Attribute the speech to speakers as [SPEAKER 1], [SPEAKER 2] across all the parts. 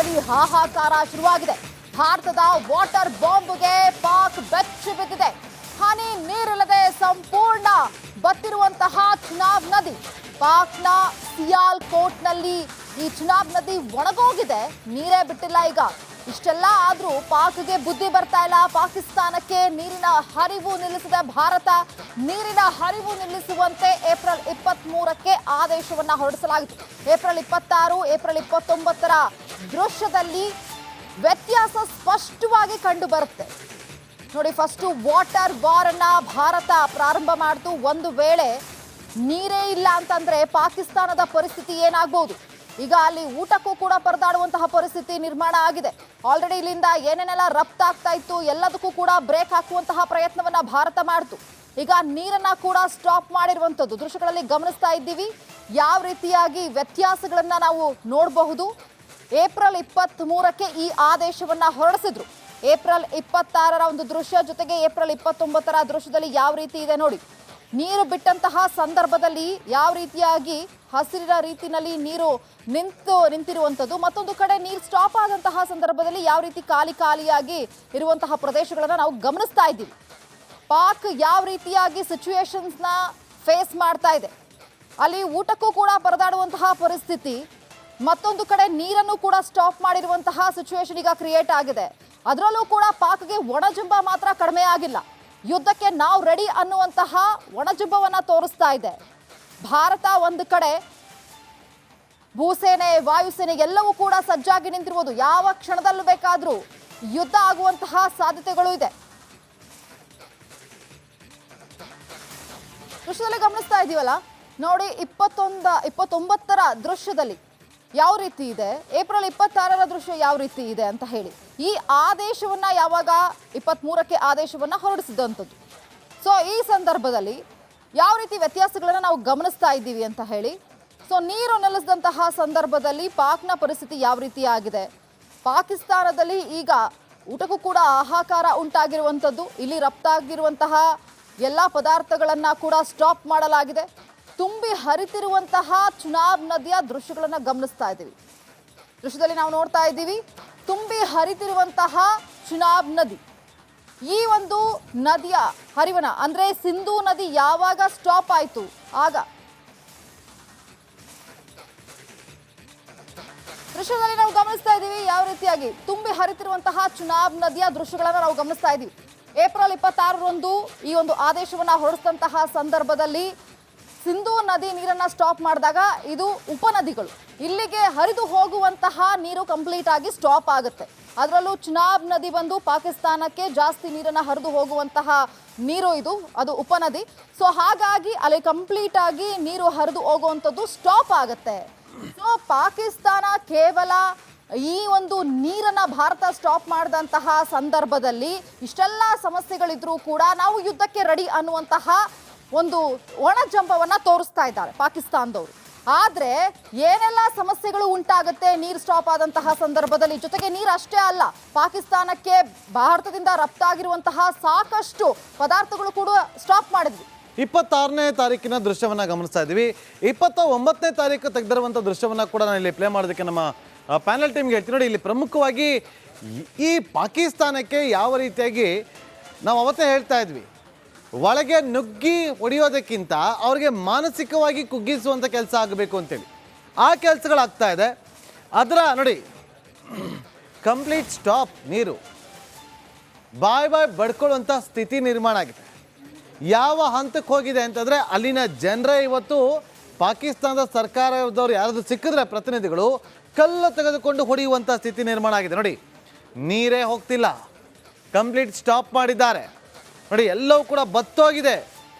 [SPEAKER 1] ದೇಶದಲ್ಲಿ ಹಾಹಾಕಾರ ಶುರುವಾಗಿದೆ. ಭಾರತದ ವಾಟರ್ ಬಾಂಬ್ಗೆ ಪಾಕ್ ಬೆಚ್ಚಿ ಬಿದ್ದಿದೆ. ಹನಿ ನೀರಿಲ್ಲದೆ ಸಂಪೂರ್ಣ ಬತ್ತಿರುವಂತಹ ಚುನಾಬ್ ನದಿ. ಪಾಕ್ನ ಸಿಯಾಲ್ಕೋಟ್ನಲ್ಲಿ ಈ ಚುನಾಬ್ ನದಿ ಒಣಗೋಗಿದೆ, ನೀರೇ ಬಿಟ್ಟಿಲ್ಲ. ಈಗ ಇಷ್ಟೆಲ್ಲ ಆದ್ರೂ ಪಾಕ್ಗೆ ಬುದ್ಧಿ ಬರ್ತಾ ಇಲ್ಲ. ಪಾಕಿಸ್ತಾನಕ್ಕೆ ನೀರಿನ ಹರಿವು ನಿಲ್ಲಿಸಿದ ಭಾರತ. ನೀರಿನ ಹರಿವು ನಿಲ್ಲಿಸುವಂತೆ ಏಪ್ರಿಲ್ 23ಕ್ಕೆ ಆದೇಶವನ್ನ ಹೊರಡಿಸಲಾಗಿತ್ತು. ಏಪ್ರಿಲ್ 26, ಏಪ್ರಿಲ್ 29ರ ದೃಶ್ಯದಲ್ಲಿ ವ್ಯತ್ಯಾಸ ಸ್ಪಷ್ಟವಾಗಿ ಕಂಡು ಬರುತ್ತೆ ನೋಡಿ. ಫಸ್ಟ್ ವಾಟರ್ ವಾರ್ ಅನ್ನ ಭಾರತ ಪ್ರಾರಂಭ ಮಾಡಿತು. ಒಂದು ವೇಳೆ ನೀರೇ ಇಲ್ಲ ಅಂತಂದ್ರೆ ಪಾಕಿಸ್ತಾನದ ಪರಿಸ್ಥಿತಿ ಏನಾಗಬಹುದು? ಈಗ ಅಲ್ಲಿ ಊಟಕ್ಕೂ ಕೂಡ ಪರದಾಡುವಂತಹ ಪರಿಸ್ಥಿತಿ ನಿರ್ಮಾಣ ಆಗಿದೆ. ಆಲ್ರೆಡಿ ಇಲ್ಲಿಂದ ಏನೇನೆಲ್ಲ ರಫ್ತಾಗ್ತಾ ಇತ್ತು ಎಲ್ಲದಕ್ಕೂ ಕೂಡ ಬ್ರೇಕ್ ಹಾಕುವಂತಹ ಪ್ರಯತ್ನವನ್ನ ಭಾರತ ಮಾಡಿತು. ಈಗ ನೀರನ್ನ ಕೂಡ ಸ್ಟಾಪ್ ಮಾಡಿರುವಂಥದ್ದು ದೃಶ್ಯಗಳಲ್ಲಿ ಗಮನಿಸ್ತಾ ಇದ್ದೀವಿ. ಯಾವ ರೀತಿಯಾಗಿ ವ್ಯತ್ಯಾಸಗಳನ್ನ ನಾವು ನೋಡಬಹುದು. ಏಪ್ರಿಲ್ 23ಕ್ಕೆ ಈ ಆದೇಶವನ್ನ ಹೊರಡಿಸಿದ್ರು. ಏಪ್ರಿಲ್ 26ರ ಒಂದು ದೃಶ್ಯ ಜೊತೆಗೆ ಏಪ್ರಿಲ್ 29ರ ದೃಶ್ಯದಲ್ಲಿ ಯಾವ ರೀತಿ ಇದೆ ನೋಡಿ. ನೀರು ಬಿಟ್ಟಂತಹ ಸಂದರ್ಭದಲ್ಲಿ ಯಾವ ರೀತಿಯಾಗಿ ಹಸಿರಿನ ರೀತಿಯಲ್ಲಿ ನೀರು ನಿಂತಿರುವಂಥದ್ದು, ಮತ್ತೊಂದು ಕಡೆ ನೀರು ಸ್ಟಾಪ್ ಆದಂತಹ ಸಂದರ್ಭದಲ್ಲಿ ಯಾವ ರೀತಿ ಖಾಲಿಯಾಗಿ ಇರುವಂತಹ ಪ್ರದೇಶಗಳನ್ನು ನಾವು ಗಮನಿಸ್ತಾ ಇದ್ದೀವಿ. ಪಾಕ್ ಯಾವ ರೀತಿಯಾಗಿ ಸಿಚುವೇಶನ್ಸ್ನ ಫೇಸ್ ಮಾಡ್ತಾ ಇದೆ, ಅಲ್ಲಿ ಊಟಕ್ಕೂ ಕೂಡ ಪರದಾಡುವಂತಹ ಪರಿಸ್ಥಿತಿ, ಮತ್ತೊಂದು ಕಡೆ ನೀರನ್ನು ಕೂಡ ಸ್ಟಾಪ್ ಮಾಡಿರುವಂತಹ ಸಿಚುವೇಶನ್ ಈಗ ಕ್ರಿಯೇಟ್ ಆಗಿದೆ. ಅದರಲ್ಲೂ ಕೂಡ ಪಾಕ್ಗೆ ಒಣಜಂಬ ಮಾತ್ರ ಕಡಿಮೆ ಆಗಿಲ್ಲ. ಯುದ್ಧಕ್ಕೆ ನಾವು ರೆಡಿ ಅನ್ನುವಂತಹ ಒಣಜಂಬವನ್ನ ತೋರಿಸ್ತಾ ಇದೆ ಭಾರತ. ಒಂದು ಕಡೆ ಭೂಸೇನೆ, ವಾಯುಸೇನೆ ಎಲ್ಲವೂ ಕೂಡ ಸಜ್ಜಾಗಿ ನಿಂತಿರುವುದು. ಯಾವ ಕ್ಷಣದಲ್ಲೂ ಬೇಕಾದರೂ ಯುದ್ಧ ಆಗುವಂತಹ ಸಾಧ್ಯತೆಗಳು ಇದೆ. ದೃಶ್ಯದಲ್ಲಿ ಗಮನಿಸ್ತಾ ಇದೀವಲ್ಲ ನೋಡಿ. 29ರ ದೃಶ್ಯದಲ್ಲಿ ಯಾವ ರೀತಿ ಇದೆ, ಏಪ್ರಿಲ್ 26ರ ದೃಶ್ಯ ಯಾವ ರೀತಿ ಇದೆ ಅಂತ ಹೇಳಿ ಈ ಆದೇಶವನ್ನ ಯಾವಾಗ 23ಕ್ಕೆ ಆದೇಶವನ್ನ ಹೊರಡಿಸಿದಂಥದ್ದು. ಸೊ ಈ ಸಂದರ್ಭದಲ್ಲಿ ಯಾವ ರೀತಿ ವ್ಯತ್ಯಾಸಗಳನ್ನ ನಾವು ಗಮನಿಸ್ತಾ ಇದ್ದೀವಿ ಅಂತ ಹೇಳಿ. ಸೊ ನೀರು ನಿಲ್ಲಿಸಿದಂತಹ ಸಂದರ್ಭದಲ್ಲಿ ಪಾಕ್ನ ಪರಿಸ್ಥಿತಿ ಯಾವ ರೀತಿ ಆಗಿದೆ. ಪಾಕಿಸ್ತಾನದಲ್ಲಿ ಈಗ ಊಟಕ್ಕೂ ಕೂಡ ಹಾಹಾಕಾರ ಉಂಟಾಗಿರುವಂಥದ್ದು. ಇಲ್ಲಿ ರಫ್ತಾಗಿರುವಂತಹ ಎಲ್ಲ ಪದಾರ್ಥಗಳನ್ನ ಕೂಡ ಸ್ಟಾಪ್ ಮಾಡಲಾಗಿದೆ. ತುಂಬಿ ಹರಿತಿರುವಂತಹ ಚುನಾಬ್ ನದಿಯ ದೃಶ್ಯಗಳನ್ನು ಗಮನಿಸ್ತಾ ಇದ್ದೀವಿ. ದೃಶ್ಯದಲ್ಲಿ ನಾವು ನೋಡ್ತಾ ಇದ್ದೀವಿ ತುಂಬಿ ಹರಿತಿರುವಂತಹ ಚುನಾಬ್ ನದಿ. ಈ ಒಂದು ನದಿಯ ಹರಿವನ ಅಂದ್ರೆ ಸಿಂಧೂ ನದಿ ಯಾವಾಗ ಸ್ಟಾಪ್ ಆಯಿತು ಆಗ ದೃಶ್ಯದಲ್ಲಿ ನಾವು ಗಮನಿಸ್ತಾ ಇದ್ದೀವಿ ಯಾವ ರೀತಿಯಾಗಿ ತುಂಬಿ ಹರಿತಿರುವಂತಹ ಚುನಾಬ್ ನದಿಯ ದೃಶ್ಯಗಳನ್ನು ನಾವು ಗಮನಿಸ್ತಾ ಇದ್ದೀವಿ. ಏಪ್ರಿಲ್ 26ರಂದು ಈ ಒಂದು ಆದೇಶವನ್ನ ಹೊರಡಿಸಿದಂತಹ ಸಂದರ್ಭದಲ್ಲಿ ಸಿಂಧೂ ನದಿ ನೀರನ್ನ ಸ್ಟಾಪ್ ಮಾಡಿದಾಗ ಇದು ಉಪನದಿಗಳು ಇಲ್ಲಿಗೆ ಹರಿದು ಹೋಗುವಂತಹ ನೀರು ಕಂಪ್ಲೀಟ್ ಆಗಿ ಸ್ಟಾಪ್ ಆಗುತ್ತೆ. ಅದರಲ್ಲೂ ಚುನಾಬ್ ನದಿ ಬಂದು ಪಾಕಿಸ್ತಾನಕ್ಕೆ ಜಾಸ್ತಿ ನೀರನ್ನ ಹರಿದು ಹೋಗುವಂತಹ ನೀರು ಇದು, ಅದು ಉಪನದಿ. ಸೊ ಹಾಗಾಗಿ ಅಲ್ಲಿ ಕಂಪ್ಲೀಟ್ ಆಗಿ ನೀರು ಹರಿದು ಹೋಗುವಂಥದ್ದು ಸ್ಟಾಪ್ ಆಗುತ್ತೆ. ಸೊ ಪಾಕಿಸ್ತಾನ ಕೇವಲ ಈ ಒಂದು ನೀರನ್ನ ಭಾರತ ಸ್ಟಾಪ್ ಮಾಡಿದಂತಹ ಸಂದರ್ಭದಲ್ಲಿ ಇಷ್ಟೆಲ್ಲ ಸಮಸ್ಯೆಗಳಿದ್ರೂ ಕೂಡ ನಾವು ಯುದ್ಧಕ್ಕೆ ರೆಡಿ ಅನ್ನುವಂತಹ ಒಂದು ಒಣಜಂಬವನ್ನ ತೋರಿಸ್ತಾ ಇದ್ದಾರೆ ಪಾಕಿಸ್ತಾನದವರು. ಆದ್ರೆ ಏನೆಲ್ಲ ಸಮಸ್ಯೆಗಳು ಉಂಟಾಗುತ್ತೆ ನೀರು ಸ್ಟಾಪ್ ಆದಂತಹ ಸಂದರ್ಭದಲ್ಲಿ. ಜೊತೆಗೆ ನೀರು ಅಷ್ಟೇ ಅಲ್ಲ, ಪಾಕಿಸ್ತಾನಕ್ಕೆ ಭಾರತದಿಂದ ರಫ್ತಾಗಿರುವಂತಹ ಸಾಕಷ್ಟು ಪದಾರ್ಥಗಳು ಕೂಡ ಸ್ಟಾಪ್ ಮಾಡಿದ್ವಿ.
[SPEAKER 2] 26ನೇ ತಾರೀಕಿನ ದೃಶ್ಯವನ್ನ ಗಮನಿಸ್ತಾ ಇದ್ದೀವಿ. 29ನೇ ತಾರೀಕು ತೆಗೆದಿರುವಂಥ ದೃಶ್ಯವನ್ನ ಕೂಡ ನಾನು ಇಲ್ಲಿ ಪ್ಲೇ ಮಾಡೋದಕ್ಕೆ ನಮ್ಮ ಪ್ಯಾನಲ್ ಟೀಮ್ಗೆ ಹೇಳ್ತೀನಿ ನೋಡಿ. ಇಲ್ಲಿ ಪ್ರಮುಖವಾಗಿ ಈ ಪಾಕಿಸ್ತಾನಕ್ಕೆ ಯಾವ ರೀತಿಯಾಗಿ ನಾವು ಅವತ್ತೇ ಹೇಳ್ತಾ ಇದ್ವಿ, ಒಳಗೆ ನುಗ್ಗಿ ಹೊಡೆಯೋದಕ್ಕಿಂತ ಅವ್ರಿಗೆ ಮಾನಸಿಕವಾಗಿ ಕುಗ್ಗಿಸುವಂಥ ಕೆಲಸ ಆಗಬೇಕು ಅಂತೇಳಿ ಆ ಕೆಲಸಗಳಾಗ್ತಾ ಇದೆ. ಅದರ ನೋಡಿ ಕಂಪ್ಲೀಟ್ ಸ್ಟಾಪ್, ನೀರು ಬಾಯ್ ಬಡ್ಕೊಳ್ಳುವಂಥ ಸ್ಥಿತಿ ನಿರ್ಮಾಣ ಆಗಿದೆ. ಯಾವ ಹಂತಕ್ಕೆ ಹೋಗಿದೆ ಅಂತಂದರೆ ಅಲ್ಲಿನ ಜನರೇ ಇವತ್ತು ಪಾಕಿಸ್ತಾನದ ಸರ್ಕಾರದವ್ರು ಯಾರಾದರೂ ಸಿಕ್ಕಿದ್ರೆ ಪ್ರತಿನಿಧಿಗಳು ಕಲ್ಲು ತೆಗೆದುಕೊಂಡು ಹೊಡೆಯುವಂಥ ಸ್ಥಿತಿ ನಿರ್ಮಾಣ ಆಗಿದೆ. ನೋಡಿ ನೀರೇ ಹೋಗ್ತಿಲ್ಲ, ಕಂಪ್ಲೀಟ್ ಸ್ಟಾಪ್ ಮಾಡಿದ್ದಾರೆ ನೋಡಿ. ಎಲ್ಲವೂ ಕೂಡ ಬತ್ತೋಗಿದೆ,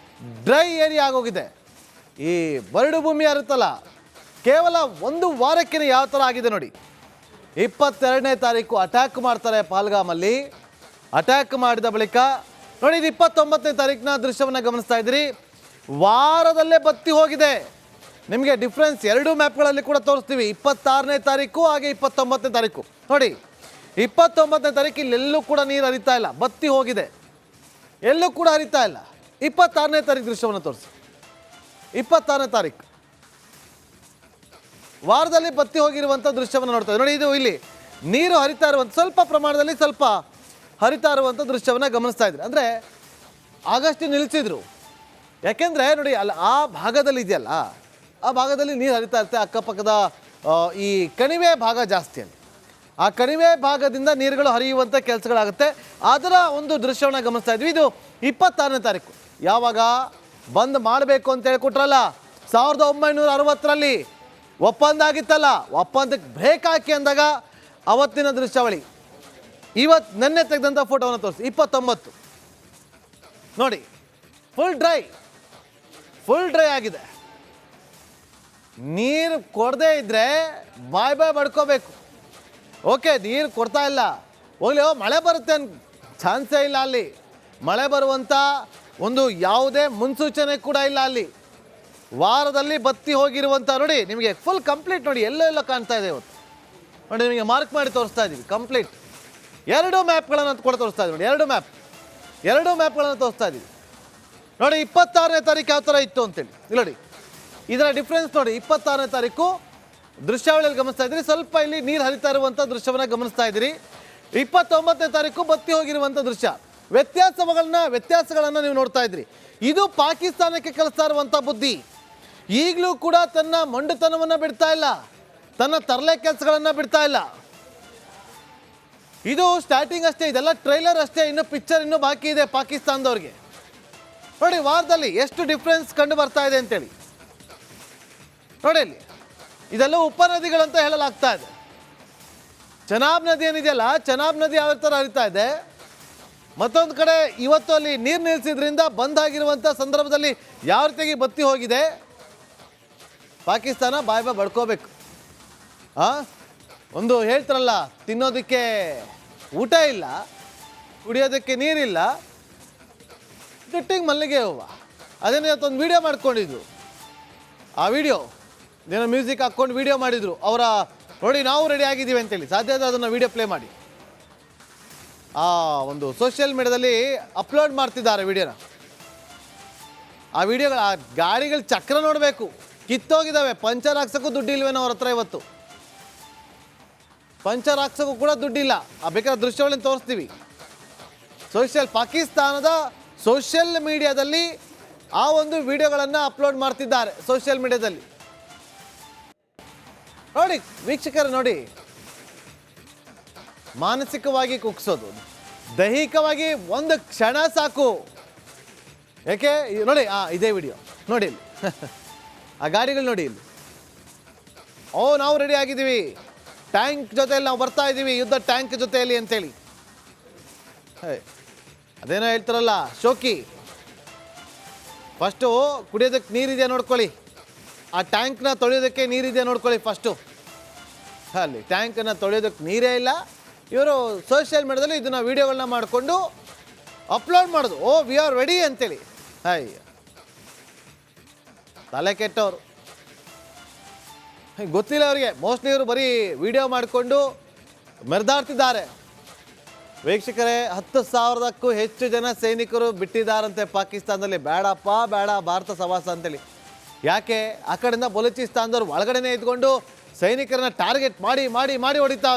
[SPEAKER 2] ಡ್ರೈ ಏರಿಯಾ ಆಗೋಗಿದೆ. ಈ ಬರಡು ಭೂಮಿ ಇರುತ್ತಲ್ಲ ಕೇವಲ ಒಂದು ವಾರಕ್ಕೆ ಯಾವ ಥರ ಆಗಿದೆ ನೋಡಿ. 22ನೇ ತಾರೀಕು ಅಟ್ಯಾಕ್ ಮಾಡ್ತಾರೆ ಪಾಲ್ಗಾಮಲ್ಲಿ. ಅಟ್ಯಾಕ್ ಮಾಡಿದ ಬಳಿಕ ನೋಡಿ ಇದು 29ನೇ ತಾರೀಕಿನ ದೃಶ್ಯವನ್ನು ಗಮನಿಸ್ತಾ ಇದ್ದೀರಿ. ವಾರದಲ್ಲೇ ಬತ್ತಿ ಹೋಗಿದೆ. ನಿಮಗೆ ಡಿಫ್ರೆನ್ಸ್ ಎರಡು ಮ್ಯಾಪ್ಗಳಲ್ಲಿ ಕೂಡ ತೋರಿಸ್ತೀವಿ. 26ನೇ ತಾರೀಕು ಹಾಗೆ 29ನೇ ತಾರೀಕು ನೋಡಿ. 29ನೇ ತಾರೀಕು ಇಲ್ಲೆಲ್ಲೂ ಕೂಡ ನೀರು ಹರಿತಾ ಇಲ್ಲ, ಬತ್ತಿ ಹೋಗಿದೆ, ಎಲ್ಲೂ ಕೂಡ ಹರಿತಾ ಇಲ್ಲ. 26ನೇ ತಾರೀಕು ದೃಶ್ಯವನ್ನು ತೋರಿಸಿ. 26ನೇ ತಾರೀಕು ವಾರದಲ್ಲಿ ಬತ್ತಿ ಹೋಗಿರುವಂಥ ದೃಶ್ಯವನ್ನು ನೋಡ್ತಾ ನೋಡಿ. ಇದು ಇಲ್ಲಿ ನೀರು ಹರಿತಾ ಇರುವಂಥ ಸ್ವಲ್ಪ ಪ್ರಮಾಣದಲ್ಲಿ ಸ್ವಲ್ಪ ಹರಿತಾ ಇರುವಂಥ ದೃಶ್ಯವನ್ನು ಗಮನಿಸ್ತಾ ಇದ್ರಿ. ಅಂದರೆ ಆಗಷ್ಟು ನಿಲ್ಲಿಸಿದ್ರು. ಯಾಕೆಂದರೆ ನೋಡಿ ಅಲ್ಲಿ ಆ ಭಾಗದಲ್ಲಿ ಇದೆಯಲ್ಲ, ಆ ಭಾಗದಲ್ಲಿ ನೀರು ಹರಿತಾ ಇರುತ್ತೆ. ಅಕ್ಕಪಕ್ಕದ ಈ ಕಣಿವೆ ಭಾಗ ಜಾಸ್ತಿ ಅಲ್ಲಿ, ಆ ಕಣಿವೆ ಭಾಗದಿಂದ ನೀರುಗಳು ಹರಿಯುವಂಥ ಕೆಲಸಗಳಾಗುತ್ತೆ. ಅದರ ಒಂದು ದೃಶ್ಯವನ್ನು ಗಮನಿಸ್ತಾ ಇದ್ವಿ. ಇದು 26ನೇ ತಾರೀಕು. ಯಾವಾಗ ಬಂದ್ ಮಾಡಬೇಕು ಅಂತ ಹೇಳ್ಕೊಟ್ರಲ್ಲ 1960ರಲ್ಲಿ ಒಪ್ಪಂದ ಆಗಿತ್ತಲ್ಲ, ಒಪ್ಪಂದಕ್ಕೆ ಬ್ರೇಕ್ ಹಾಕಿ ಅಂದಾಗ ಅವತ್ತಿನ ದೃಶ್ಯಾವಳಿ. ಇವತ್ತು ನೆನ್ನೆ ತೆಗೆದಂಥ ಫೋಟೋವನ್ನು ತೋರಿಸಿ. 29 ನೋಡಿ, ಫುಲ್ ಡ್ರೈ ಆಗಿದೆ. ನೀರು ಕೊಡದೇ ಇದ್ದರೆ ಬಾಯ್ ಬಡ್ಕೋಬೇಕು. ಓಕೆ, ನೀರು ಕೊಡ್ತಾ ಇಲ್ಲ, ಹೋಗ್ಲಿ ಮಳೆ ಬರುತ್ತೆ ಚಾನ್ಸೇ ಇಲ್ಲ. ಅಲ್ಲಿ ಮಳೆ ಬರುವಂಥ ಒಂದು ಯಾವುದೇ ಮುನ್ಸೂಚನೆ ಕೂಡ ಇಲ್ಲ. ಅಲ್ಲಿ ವಾರದಲ್ಲಿ ಬತ್ತಿ ಹೋಗಿರುವಂಥ ನೋಡಿ, ನಿಮಗೆ ಫುಲ್ ಕಂಪ್ಲೀಟ್ ನೋಡಿ, ಎಲ್ಲೋ ಕಾಣ್ತಾ ಇದೆ ಇವತ್ತು ನೋಡಿ. ನಿಮಗೆ ಮಾರ್ಕ್ ಮಾಡಿ ತೋರಿಸ್ತಾ ಇದ್ದೀವಿ ಕಂಪ್ಲೀಟ್. 2 ಮ್ಯಾಪ್ಗಳನ್ನು ಕೂಡ ತೋರಿಸ್ತಾ ಇದ್ದೀವಿ ನೋಡಿ. 2 ಮ್ಯಾಪ್ಗಳನ್ನು ತೋರಿಸ್ತಾ ಇದ್ದೀವಿ ನೋಡಿ. 26ನೇ ತಾರೀಕು ಯಾವ ಥರ ಇತ್ತು ಅಂತೇಳಿ ಇಲ್ಲಿ ನೋಡಿ. ಇದರ ಡಿಫ್ರೆನ್ಸ್ ನೋಡಿ. 26ನೇ ತಾರೀಕು ದೃಶ್ಯಾವಳಿಯಲ್ಲಿ ಗಮನಿಸ್ತಾ ಇದ್ದೀರಿ, ಸ್ವಲ್ಪ ಇಲ್ಲಿ ನೀರು ಹರಿತಾ ಇರುವಂಥ ದೃಶ್ಯವನ್ನು ಗಮನಿಸ್ತಾ ಇದ್ದೀರಿ. 29ನೇ ತಾರೀಕು ಬತ್ತಿ ಹೋಗಿರುವಂಥ ದೃಶ್ಯ. ವ್ಯತ್ಯಾಸಗಳನ್ನು ನೀವು ನೋಡ್ತಾ ಇದ್ರಿ. ಇದು ಪಾಕಿಸ್ತಾನಕ್ಕೆ ಕಲಿಸ್ತಾ ಇರುವಂಥ ಬುದ್ಧಿ. ಈಗಲೂ ಕೂಡ ತನ್ನ ಮೊಂಡುತನವನ್ನು ಬಿಡ್ತಾ ಇಲ್ಲ, ತನ್ನ ತರಲೆ ಕೆಲಸಗಳನ್ನು ಬಿಡ್ತಾ ಇಲ್ಲ. ಇದು ಸ್ಟಾರ್ಟಿಂಗ್ ಅಷ್ಟೇ, ಇದೆಲ್ಲ ಟ್ರೈಲರ್ ಅಷ್ಟೇ, ಇನ್ನು ಪಿಕ್ಚರ್ ಇನ್ನೂ ಬಾಕಿ ಇದೆ ಪಾಕಿಸ್ತಾನದವ್ರಿಗೆ. ನೋಡಿ ವಾರದಲ್ಲಿ ಎಷ್ಟು ಡಿಫ್ರೆನ್ಸ್ ಕಂಡು ಬರ್ತಾ ಇದೆ ಅಂತೇಳಿ ನೋಡಿ. ಇಲ್ಲಿ ಇದೆಲ್ಲ ಉಪನದಿಗಳಂತ ಹೇಳಲಾಗ್ತಾ ಇದೆ. ಚೆನಾಬ್ ನದಿ ಏನಿದೆಯಲ್ಲ, ಚೆನಾಬ್ ನದಿ ಯಾವ ಥರ ಹರಿತಾ ಇದೆ. ಮತ್ತೊಂದು ಕಡೆ ಇವತ್ತು ಅಲ್ಲಿ ನೀರು ನಿಲ್ಲಿಸಿದ್ರಿಂದ ಬಂದ್ ಆಗಿರುವಂಥ ಸಂದರ್ಭದಲ್ಲಿ ಯಾವ ರೀತಿಯಾಗಿ ಬತ್ತಿ ಹೋಗಿದೆ. ಪಾಕಿಸ್ತಾನ ಬಾಯ್ ಬಡ್ಕೋಬೇಕು. ಒಂದು ಹೇಳ್ತಾರಲ್ಲ, ತಿನ್ನೋದಕ್ಕೆ ಊಟ ಇಲ್ಲ, ಕುಡಿಯೋದಕ್ಕೆ ನೀರಿಲ್ಲ, ಜುಟ್ಟಿಗೆ ಮಲ್ಲಿಗೆ ಹೂವು. ಅದೇನು ಇವತ್ತೊಂದು ವಿಡಿಯೋ ಮಾಡ್ಕೊಂಡಿದ್ರು. ಆ ವಿಡಿಯೋ ಏನೋ ಮ್ಯೂಸಿಕ್ ಹಾಕ್ಕೊಂಡು ವಿಡಿಯೋ ಮಾಡಿದರು. ಅವರ ನೋಡಿ ನಾವು ರೆಡಿ ಆಗಿದ್ದೀವಿ ಅಂತೇಳಿ. ಸಾಧ್ಯ ಆದರೆ ಅದನ್ನು ವಿಡಿಯೋ ಪ್ಲೇ ಮಾಡಿ. ಆ ಒಂದು ಸೋಷಿಯಲ್ ಮೀಡಿಯಾದಲ್ಲಿ ಅಪ್ಲೋಡ್ ಮಾಡ್ತಿದ್ದಾರೆ ವಿಡಿಯೋನ. ಆ ವಿಡಿಯೋಗಳು, ಆ ಗಾಡಿಗಳ ಚಕ್ರ ನೋಡಬೇಕು, ಕಿತ್ತೋಗಿದ್ದಾವೆ. ಪಂಚರ್ ಹಾಕ್ಸೋಕ್ಕೂ ದುಡ್ಡು ಇಲ್ವೇನೋ ಅವ್ರ ಹತ್ರ ಇವತ್ತು. ಪಂಚರ್ ಹಾಕ್ಸೋಕ್ಕೂ ಕೂಡ ದುಡ್ಡಿಲ್ಲ. ಬೇಕಾದ್ರೆ ದೃಶ್ಯಗಳನ್ನು ತೋರಿಸ್ತೀವಿ. ಪಾಕಿಸ್ತಾನದ ಸೋಷಿಯಲ್ ಮೀಡಿಯಾದಲ್ಲಿ ಆ ಒಂದು ವಿಡಿಯೋಗಳನ್ನು ಅಪ್ಲೋಡ್ ಮಾಡ್ತಿದ್ದಾರೆ ಸೋಷಿಯಲ್ ಮೀಡಿಯಾದಲ್ಲಿ. ನೋಡಿ ವೀಕ್ಷಕರು, ನೋಡಿ ಮಾನಸಿಕವಾಗಿ ಕುಗ್ಸೋದು, ದೈಹಿಕವಾಗಿ ಒಂದು ಕ್ಷಣ ಸಾಕು. ಯಾಕೆ ನೋಡಿ, ಇದೇ ವಿಡಿಯೋ ನೋಡಿ ಇಲ್ಲಿ. ಆ ಗಾಡಿಗಳು ನೋಡಿ ಇಲ್ಲಿ. ನಾವು ರೆಡಿ ಆಗಿದ್ದೀವಿ, ಟ್ಯಾಂಕ್ ಜೊತೆಯಲ್ಲಿ ನಾವು ಬರ್ತಾ ಇದ್ದೀವಿ, ಯುದ್ಧ ಟ್ಯಾಂಕ್ ಜೊತೆಯಲ್ಲಿ ಅಂತೇಳಿ. ಅದೇನೋ ಹೇಳ್ತಾರಲ್ಲ ಶೋಕಿ, ಫಸ್ಟು ಕುಡಿಯೋದಕ್ಕೆ ನೀರಿದೆಯಾ ನೋಡ್ಕೊಳ್ಳಿ, ಆ ಟ್ಯಾಂಕ್ನ ತೊಳೆಯೋದಕ್ಕೆ ನೀರಿದೆಯಾ ನೋಡ್ಕೊಳ್ಳಿ ಫಸ್ಟು. ಅಲ್ಲಿ ಟ್ಯಾಂಕನ್ನು ತೊಳೆಯೋದಕ್ಕೆ ನೀರೇ ಇಲ್ಲ. ಇವರು ಸೋಷಿಯಲ್ ಮೀಡಿಯಾದಲ್ಲಿ ಇದನ್ನು ವೀಡಿಯೋಗಳನ್ನ ಮಾಡಿಕೊಂಡು ಅಪ್ಲೋಡ್ ಮಾಡೋದು. ವಿ ಆರ್ ರೆಡಿ ಅಂತೇಳಿ. ತಲೆ ಕೆಟ್ಟವರು, ಗೊತ್ತಿಲ್ಲ ಅವರಿಗೆ. ಮೋಸ್ಟ್ಲಿ ಇವರು ಬರೀ ವಿಡಿಯೋ ಮಾಡಿಕೊಂಡು ಮೆರೆದಾಡ್ತಿದ್ದಾರೆ. ವೀಕ್ಷಕರೇ, 10,000ಕ್ಕೂ ಹೆಚ್ಚು ಜನ ಸೈನಿಕರು ಬಿಟ್ಟಿದ್ದಾರಂತೆ ಪಾಕಿಸ್ತಾನದಲ್ಲಿ. ಬೇಡಪ್ಪ ಬೇಡ ಭಾರತ ಸವಾಸ ಅಂತೇಳಿ. ಯಾಕೆ? ಆ ಕಡೆಯಿಂದ ಬಲೂಚಿಸ್ತಾನದವ್ರು ಒಳಗಡೆನೇ ಇದ್ಕೊಂಡು ಸೈನಿಕರನ್ನ ಟಾರ್ಗೆಟ್ ಮಾಡಿ ಮಾಡಿ ಮಾಡಿ ಹೊಡಿತಾವ್ರೆ.